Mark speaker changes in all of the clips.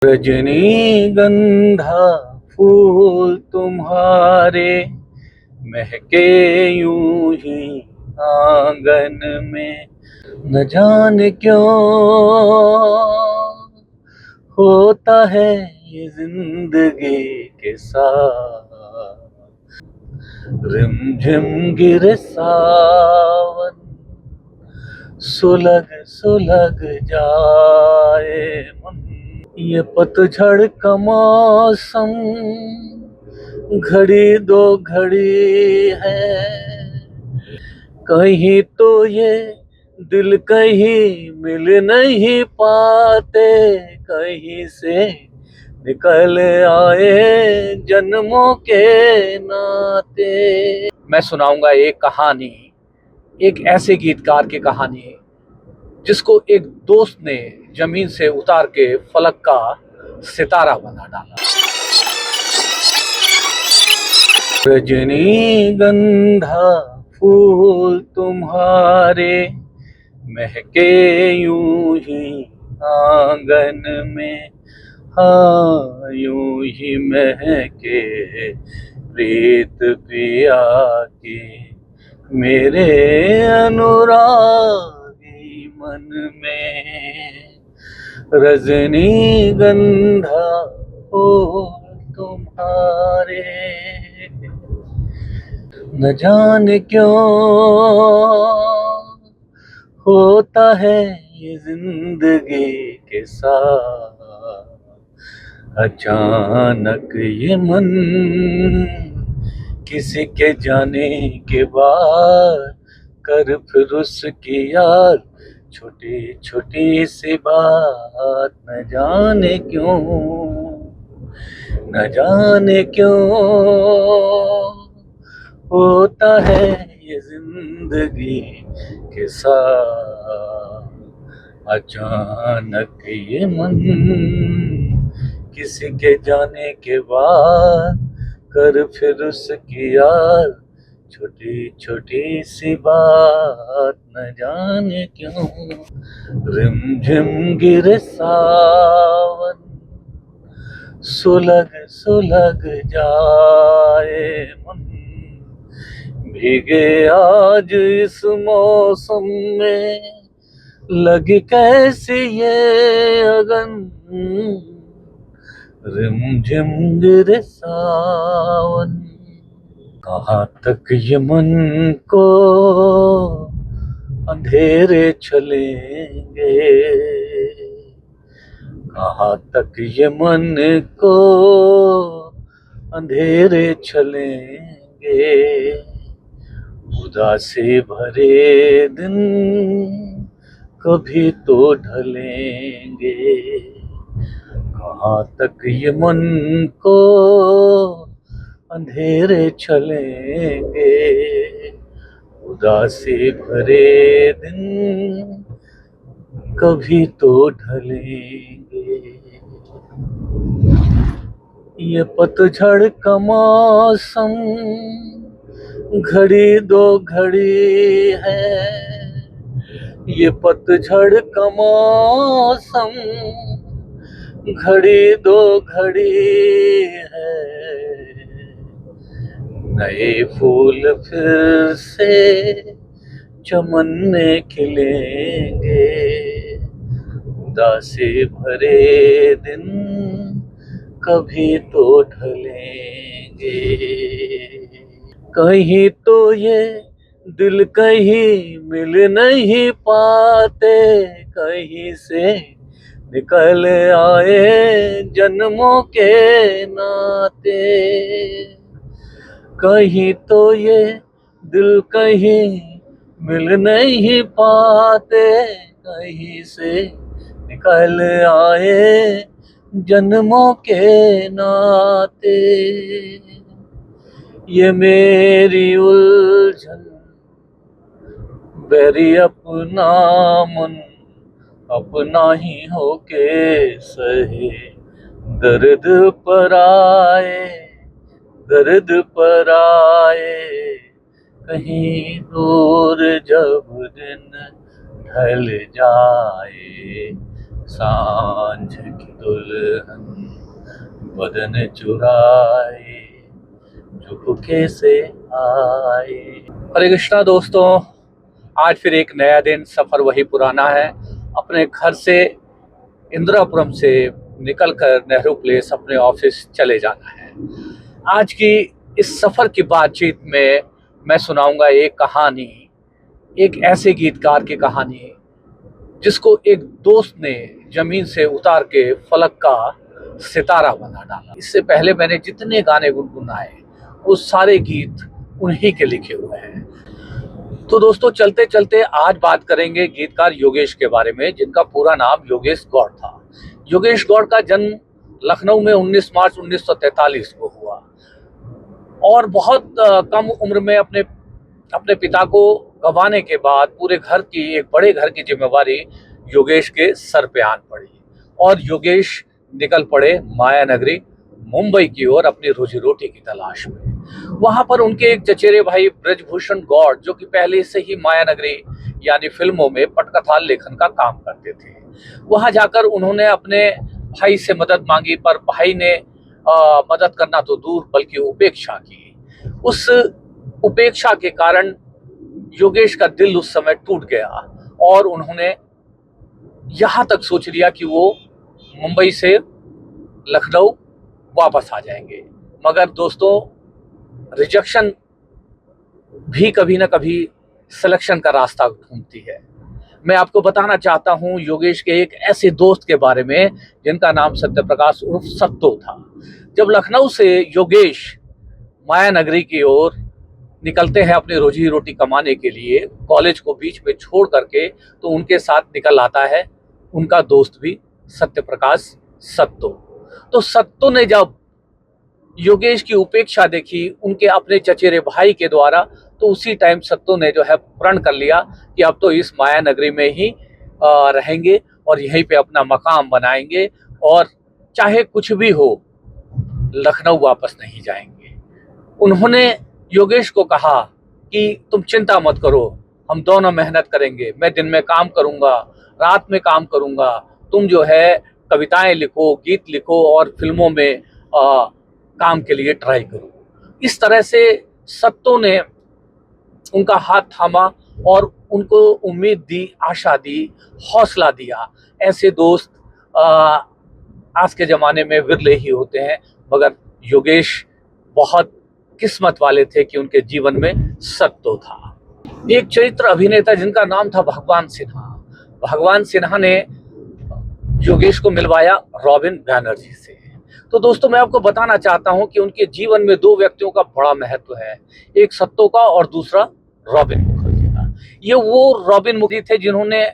Speaker 1: रजनीगंधा फूल तुम्हारे महके यूं ही आंगन में। न जाने क्यों होता है ये जिंदगी के साथ। रिमझिम गिरे सावन, सुलग सुलग जाए मन। ये पतझड़ का मौसम घड़ी दो घड़ी है। कहीं तो ये दिल कहीं मिल नहीं पाते, कहीं से निकल आए जन्मों के नाते। मैं सुनाऊंगा एक कहानी, एक ऐसे गीतकार की कहानी जिसको एक दोस्त ने जमीन से उतार के फलक का सितारा बना डाला। रजनीगंधा फूल तुम्हारे महके यूं ही आंगन में। हाँ, यूं ही महके प्रीत पिया की मेरे अनुरागी मन में। रजनीगंधा फूल तुम्हारे। न जाने क्यों होता है ये जिंदगी के साथ। अचानक ये मन किसी के जाने के बाद कर फिर उसकी याद। छोटी छोटी सी बात, न जाने क्यों, न जाने क्यों होता है ये जिंदगी के साथ। अचानक ये मन किसी के जाने के बाद कर फिर उसकी याद। छोटी छोटी सी बात, न जाने क्यों। रिमझिम गिरे सावन, सुलग सुलग जाए मन। भीगे आज इस मौसम में लगी कैसी ये अगन। रिमझिम गिरे सावन, कहाँ तक ये मन को अंधेरे चलेंगे। कहाँ तक ये मन को अंधेरे चलेंगे। उदासी भरे दिन कभी तो ढलेंगे। कहाँ तक ये मन को अंधेरे चलेंगे। उदासी भरे दिन कभी तो ढलेंगे। ये पतझड़ का मौसम घड़ी दो घड़ी है। ये पतझड़ का मौसम घड़ी दो घड़ी है। नए फूल फिर से चमन में खिलेंगे। उदासी भरे दिन कभी तो ढलेंगे। कहीं तो ये दिल कहीं मिल नहीं पाते, कहीं से निकल आए जन्मों के नाते। कहीं तो ये दिल कहीं मिल नहीं पाते, कहीं से निकल आए जन्मों के नाते। ये मेरी उलझन बैरी अपना मन अपना ही होके सहे। दर्द पर आए, दर्द पर आए, कहीं दूर जब दिन ढल जाए। सांझ की दुल्हन बदन चुराए चुपके से आए। हरे कृष्णा दोस्तों, आज फिर एक नया दिन, सफ़र वही पुराना है। अपने घर से, इंदिरापुरम से निकलकर नेहरू प्लेस अपने ऑफिस चले जाना है। आज की इस सफ़र की बातचीत में मैं सुनाऊंगा एक कहानी, एक ऐसे गीतकार की कहानी जिसको एक दोस्त ने ज़मीन से उतार के फलक का सितारा बना डाला। इससे पहले मैंने जितने गाने गुनगुनाए वो सारे गीत उन्हीं के लिखे हुए हैं। तो दोस्तों, चलते चलते आज बात करेंगे गीतकार योगेश के बारे में, जिनका पूरा नाम योगेश गौड़ था। योगेश गौड़ का जन्म लखनऊ में 19 मार्च 1943 को हुआ और बहुत कम उम्र में अपने पिता को गंवाने के बाद पूरे घर की, एक बड़े घर की जिम्मेवारी योगेश के सर पे आन पड़ी और योगेश निकल पड़े माया नगरी मुंबई की ओर अपनी रोजी रोटी की तलाश में। वहां पर उनके एक चचेरे भाई ब्रजभूषण गौड़, जो कि पहले से ही माया नगरी यानी फिल्मों में पटकथा लेखन का काम करते थे, वहां जाकर उन्होंने अपने भाई से मदद मांगी, पर भाई ने मदद करना तो दूर बल्कि उपेक्षा की। उस उपेक्षा के कारण योगेश का दिल उस समय टूट गया और उन्होंने यहां तक सोच लिया कि वो मुंबई से लखनऊ वापस आ जाएंगे। मगर दोस्तों, रिजेक्शन भी कभी ना कभी सिलेक्शन का रास्ता ढूंढती है। मैं आपको बताना चाहता हूं योगेश के एक ऐसे दोस्त के बारे में जिनका नाम सत्यप्रकाश उर्फ सत्तो था। जब लखनऊ से योगेश माया नगरी की ओर निकलते हैं अपनी रोजी रोटी कमाने के लिए, कॉलेज को बीच में छोड़ करके, तो उनके साथ निकल आता है उनका दोस्त भी सत्यप्रकाश सत्तो। तो सत्तो ने जब योगेश की उपेक्षा देखी उनके अपने चचेरे भाई के द्वारा, तो उसी टाइम सत्तो ने जो है प्रण कर लिया कि अब तो इस माया नगरी में ही रहेंगे और यहीं पे अपना मकाम बनाएंगे और चाहे कुछ भी हो लखनऊ वापस नहीं जाएंगे। उन्होंने योगेश को कहा कि तुम चिंता मत करो, हम दोनों मेहनत करेंगे, मैं दिन में काम करूंगा, रात में काम करूंगा, तुम जो है कविताएं लिखो, गीत लिखो और फिल्मों में काम के लिए ट्राई करो। इस तरह से सत्तो ने उनका हाथ थामा और उनको उम्मीद दी, आशा दी, हौसला दिया। ऐसे दोस्त आज के ज़माने में विरले ही होते हैं, मगर योगेश बहुत किस्मत वाले थे कि उनके जीवन में सत्तो था। एक चरित्र अभिनेता जिनका नाम था भगवान सिन्हा। भगवान सिन्हा ने योगेश को मिलवाया रॉबिन बैनर्जी से। तो दोस्तों, मैं आपको बताना चाहता हूं कि उनके जीवन में दो व्यक्तियों का बड़ा महत्व है, एक सत्तो का और दूसरा रॉबिन मुखर्जी का। ये वो रॉबिन मुखर्जी थे जिन्होंने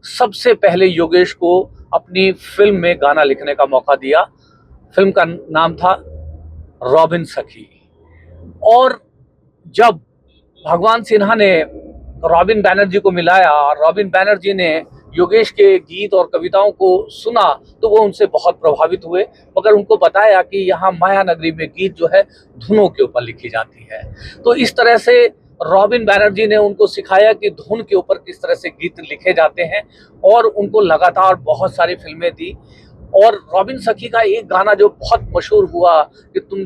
Speaker 1: सबसे पहले योगेश को अपनी फिल्म में गाना लिखने का मौका दिया। फिल्म का नाम था रॉबिन सखी। और जब भगवान सिन्हा ने रॉबिन बैनर्जी को मिलाया और रॉबिन बैनर्जी ने योगेश के गीत और कविताओं को सुना, तो वो उनसे बहुत प्रभावित हुए, मगर उनको बताया कि यहाँ माया नगरी में गीत जो है धुनों के ऊपर लिखी जाती है। तो इस तरह से रॉबिन बैनर्जी ने उनको सिखाया कि धुन के ऊपर किस तरह से गीत लिखे जाते हैं और उनको लगातार बहुत सारी फिल्में दी। और रॉबिन सखी का एक गाना जो बहुत मशहूर हुआ कि तुम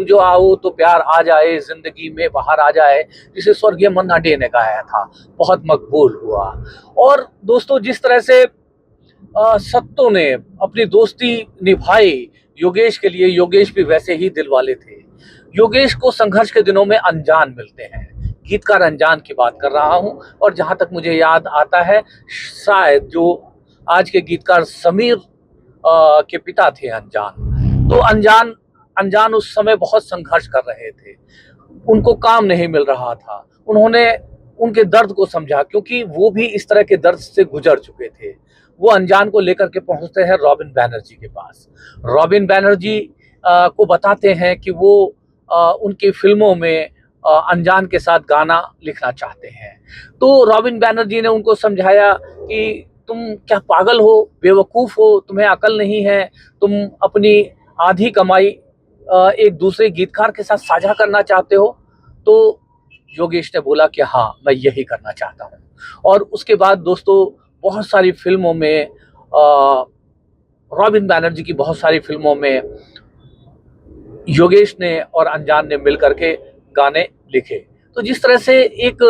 Speaker 1: जो आओ तो प्यार आ जाए, जिंदगी में बाहर आ जाए, जिसे स्वर्गीय मन्ना डे ने गाया था, बहुत मकबूल हुआ। और दोस्तों, जिस तरह से सत्तो ने अपनी दोस्ती निभाई योगेश के लिए, योगेश भी वैसे ही दिल वाले थे। योगेश को संघर्ष के दिनों में अनजान मिलते हैं, गीतकार अनजान की बात कर रहा हूं। और जहां तक मुझे याद आता है, शायद जो आज के गीतकार समीर के पिता थे अनजान, तो अनजान उस समय बहुत संघर्ष कर रहे थे, उनको काम नहीं मिल रहा था। उन्होंने उनके दर्द को समझा, क्योंकि वो भी इस तरह के दर्द से गुजर चुके थे। वो अनजान को लेकर के पहुंचते हैं रॉबिन बैनर्जी के पास। रॉबिन बैनर्जी को बताते हैं कि वो उनकी फिल्मों में अनजान के साथ गाना लिखना चाहते हैं। तो रॉबिन बैनर्जी ने उनको समझाया कि तुम क्या पागल हो, बेवकूफ़ हो, तुम्हें अकल नहीं है, तुम अपनी आधी कमाई एक दूसरे गीतकार के साथ साझा करना चाहते हो। तो योगेश ने बोला कि हाँ, मैं यही करना चाहता हूँ। और उसके बाद दोस्तों बहुत सारी फिल्मों में
Speaker 2: रॉबिन बैनर्जी की बहुत सारी फिल्मों में योगेश ने और अनजान ने मिल करके गाने लिखे। तो जिस तरह से एक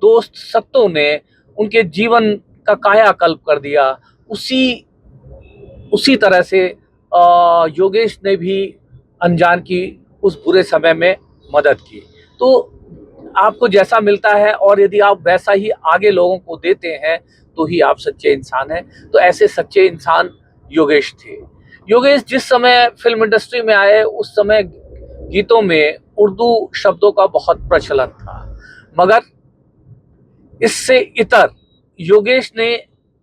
Speaker 2: दोस्त सत्तो ने उनके जीवन का कायाकल्प कर दिया, उसी तरह से योगेश ने भी अनजान की उस बुरे समय में मदद की। तो आपको जैसा मिलता है और यदि आप वैसा ही आगे लोगों को देते हैं तो ही आप सच्चे इंसान हैं। तो ऐसे सच्चे इंसान योगेश थे। योगेश जिस समय फिल्म इंडस्ट्री में आए उस समय गीतों में उर्दू शब्दों का बहुत प्रचलन था, मगर इससे इतर योगेश ने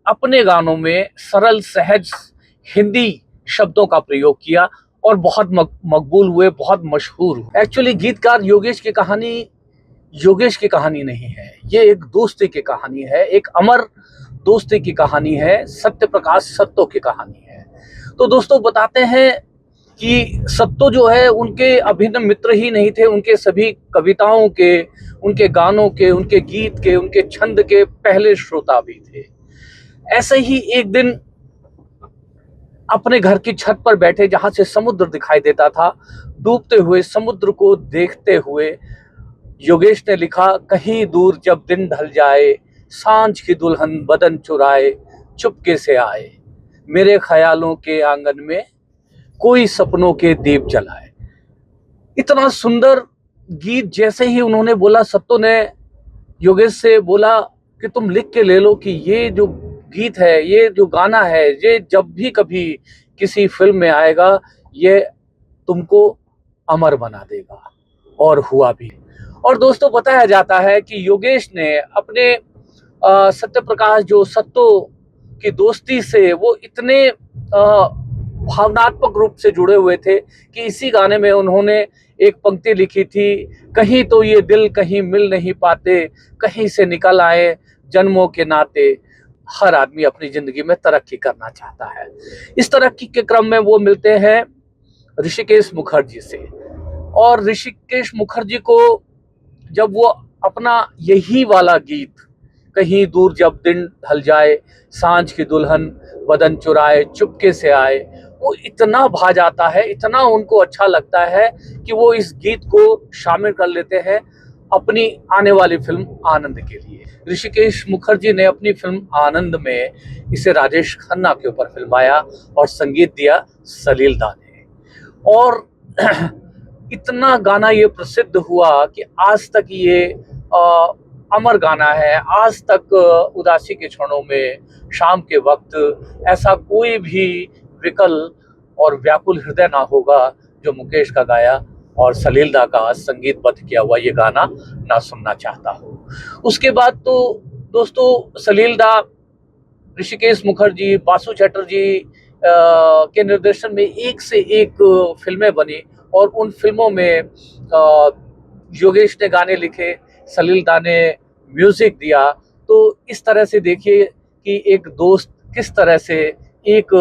Speaker 2: अपने गानों में सरल सहज हिंदी शब्दों का प्रयोग किया और बहुत मकबूल हुए, बहुत मशहूर हुए। एक्चुअली गीतकार योगेश की कहानी नहीं है, ये एक दोस्ती की कहानी है, एक अमर दोस्ती की कहानी है, सत्य प्रकाश सत्तो की कहानी है। तो दोस्तों बताते हैं कि सत्तो जो है उनके अभिन्न मित्र ही नहीं थे, उनके सभी कविताओं के, उनके गानों के, उनके गीत के, उनके छंद के पहले श्रोता भी थे। ऐसे ही एक दिन अपने घर की छत पर बैठे, जहां से समुद्र दिखाई देता था, डूबते हुए समुद्र को देखते हुए योगेश ने लिखा, कहीं दूर जब दिन ढल जाए, सांझ की दुल्हन बदन चुराए, चुपके से आए, मेरे ख्यालों के आंगन में कोई सपनों के दीप जलाए। इतना सुंदर गीत जैसे ही उन्होंने बोला, सत्तो ने योगेश से बोला कि तुम लिख के ले लो कि ये जो गीत है, ये जो गाना है, ये जब भी कभी किसी फिल्म में आएगा ये तुमको अमर बना देगा। और हुआ भी। और दोस्तों बताया जाता है कि योगेश ने अपने सत्य प्रकाश जो सत्तो की दोस्ती से वो इतने भावनात्मक रूप से जुड़े हुए थे कि इसी गाने में उन्होंने एक पंक्ति लिखी थी, कहीं तो ये दिल कहीं मिल नहीं पाते, कहीं से निकल आए जन्मों के नाते। हर आदमी अपनी जिंदगी में तरक्की करना चाहता है। इस तरक्की के क्रम में वो मिलते हैं ऋषिकेश मुखर्जी से, और ऋषिकेश मुखर्जी को जब वो अपना यही वाला गीत, कहीं दूर जब दिन ढल जाए, सांझ की दुल्हन बदन चुराए, चुपके से आए, वो इतना भा जाता है, इतना उनको अच्छा लगता है कि वो इस गीत को शामिल कर लेते हैं अपनी आने वाली फिल्म आनंद के लिए। ऋषिकेश मुखर्जी ने अपनी फिल्म आनंद में इसे राजेश खन्ना के ऊपर फिल्माया और संगीत दिया सलील दा ने। और इतना गाना ये प्रसिद्ध हुआ कि आज तक ये अमर गाना है। आज तक उदासी के क्षणों में, शाम के वक्त ऐसा कोई भी विकल और व्याकुल हृदय ना होगा जो मुकेश का गाया और सलील दा का संगीतबद्ध किया हुआ ये गाना ना सुनना चाहता हो। उसके बाद तो दोस्तों सलील दा, ऋषिकेश मुखर्जी, बासु चटर्जी के निर्देशन में एक से एक फिल्में बनी और उन फिल्मों में योगेश ने गाने लिखे, सलील दा ने म्यूजिक दिया। तो इस तरह से देखिए कि एक दोस्त किस तरह से एक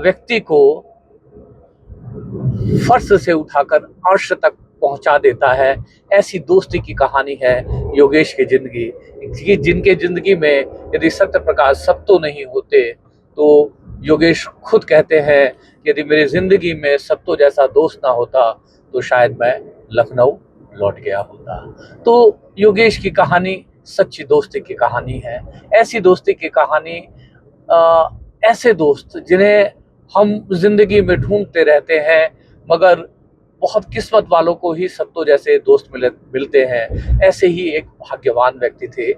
Speaker 2: व्यक्ति को फर्श से उठाकर अर्श तक पहुंचा देता है। ऐसी दोस्ती की कहानी है योगेश की जिंदगी, जिनके जिंदगी में यदि सत्य प्रकाश सत्तो नहीं होते तो योगेश खुद कहते हैं यदि मेरी जिंदगी में सत्तो जैसा दोस्त ना होता तो शायद मैं लखनऊ लौट गया होता। तो योगेश की कहानी सच्ची दोस्ती की कहानी है। ऐसी दोस्ती की कहानी, ऐसे दोस्त जिन्हें हम जिंदगी में ढूंढते रहते हैं, मगर बहुत किस्मत वालों को ही सत्तो जैसे दोस्त मिलते हैं। ऐसे ही एक भाग्यवान व्यक्ति थे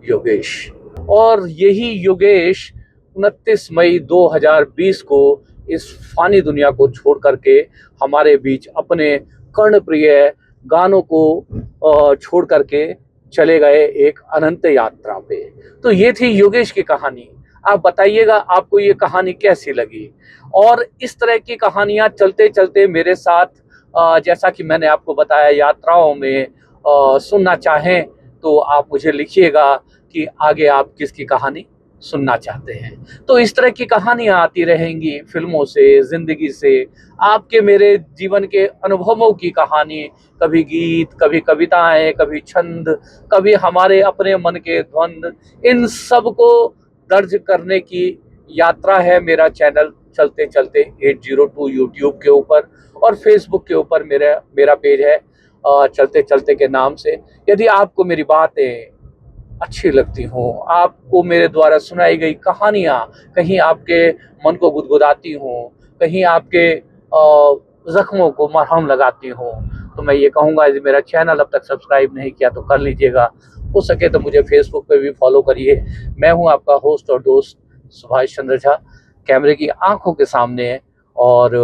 Speaker 2: योगेश। और यही योगेश 29 मई 2020 को इस फानी दुनिया को छोड़ करके हमारे बीच अपने कर्णप्रिय गानों को छोड़ करके चले गए एक अनंत यात्रा पे। तो ये थी योगेश की कहानी। आप बताइएगा आपको ये कहानी कैसी लगी। और इस तरह की कहानियां चलते चलते मेरे साथ, जैसा कि मैंने आपको बताया, यात्राओं में सुनना चाहें तो आप मुझे लिखिएगा कि आगे आप किसकी कहानी सुनना चाहते हैं। तो इस तरह की कहानियां आती रहेंगी फिल्मों से, जिंदगी से, आपके मेरे जीवन के अनुभवों की कहानी, कभी गीत, कभी कविताएं, कभी छंद, कभी हमारे अपने मन के द्वंद्व, इन सब को दर्ज करने की यात्रा है मेरा चैनल चलते चलते 802 यूट्यूब के ऊपर, और फेसबुक के ऊपर मेरा पेज है चलते चलते के नाम से। यदि आपको मेरी बातें अच्छी लगती हों, आपको मेरे द्वारा सुनाई गई कहानियाँ कहीं आपके मन को गुदगुदाती हों, कहीं आपके ज़ख्मों को मरहम लगाती हों, तो मैं ये कहूँगा यदि मेरा चैनल अब तक सब्सक्राइब नहीं किया तो कर लीजिएगा। हो सके तो मुझे फेसबुक पे भी फॉलो करिए। मैं हूँ आपका होस्ट और दोस्त सुभाष चंद्र झा, कैमरे की आंखों के सामने है। और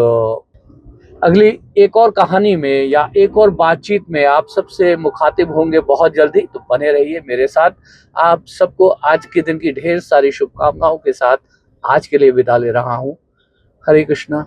Speaker 2: अगली एक और कहानी में या एक और बातचीत में आप सबसे मुखातिब होंगे बहुत जल्दी, तो बने रहिए मेरे साथ। आप सबको आज के दिन की ढेर सारी शुभकामनाओं के साथ आज के लिए विदा ले रहा हूँ। हरे कृष्णा।